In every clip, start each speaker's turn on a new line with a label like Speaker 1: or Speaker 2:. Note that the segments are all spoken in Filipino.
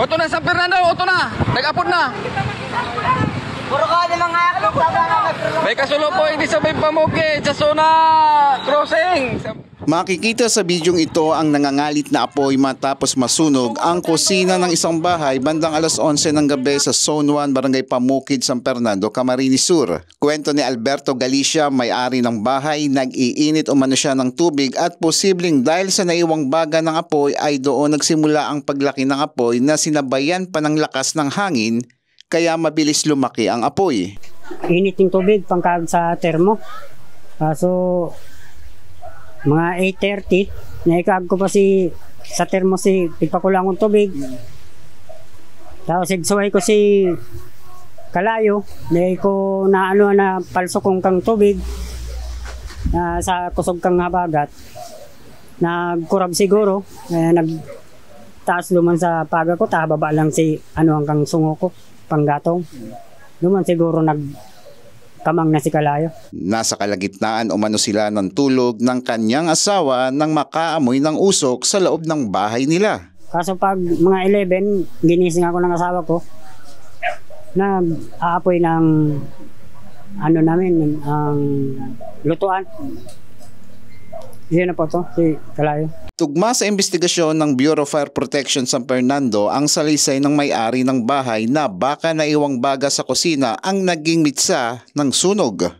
Speaker 1: Oto na San Fernando, oto na. Nag-apod na.
Speaker 2: Puro ka di mga aklong
Speaker 1: May kasulo po hindi sa may pamukid sa zona crossing.
Speaker 3: Makikita sa bidyong ito ang nangangalit na apoy matapos masunog ang kusina ng isang bahay bandang alas 11 ng gabi sa Zone 1, Barangay Pamukid, San Fernando, Camarines Sur. Kwento ni Alberto Galicia, may-ari ng bahay, nag-iinit umano siya ng tubig at posibleng dahil sa naiwang baga ng apoy ay doon nagsimula ang paglaki ng apoy na sinabayan pa ng lakas ng hangin kaya mabilis lumaki ang apoy.
Speaker 4: Init ng tubig pangkag sa termo. So mga 8:30, naikag ko pa sa termo ipakulang kong tubig. Tapos igsuway ko kalayo, na ko na palso kong kang tubig sa kusog kang habagat. Nagkurab siguro, nagtaas luman sa paga ko, tababa lang ang kang sungo ko, panggatong. Luman siguro kamang na si kalayo.
Speaker 3: Nasa kalagitnaan umano sila ng tulog ng kanyang asawa nang makaamoy ng usok sa loob ng bahay nila.
Speaker 4: Kaso pag mga 11, ginising ako ng asawa ko, aapoy ng namin, ang lutuan. Yun na po to, si kalayo.
Speaker 3: Tugma sa investigasyon ng Bureau of Fire Protection San Fernando ang salaysay ng may-ari ng bahay na baka naiwang baga sa kusina ang naging mitsa ng sunog.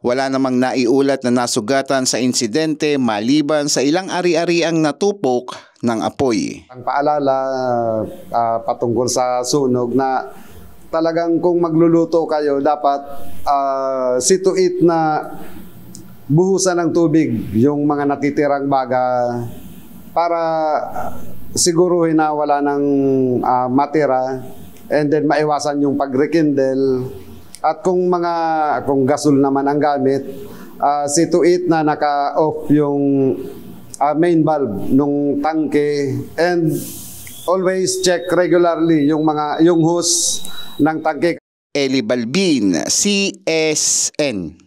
Speaker 3: Wala namang naiulat na nasugatan sa insidente maliban sa ilang ari-ariang natupok ng apoy.
Speaker 5: Ang paalala patungkol sa sunog na talagang kung magluluto kayo dapat see to it na buhusan ng tubig yung mga natitirang baga para siguruhin na wala ng matira and then maiwasan yung pag-rekindle. At kung gasol naman ang gamit, see to it na naka-off yung main valve nung tangke and always check regularly yung hose ng tangke.
Speaker 3: Eli Balbin, CSN.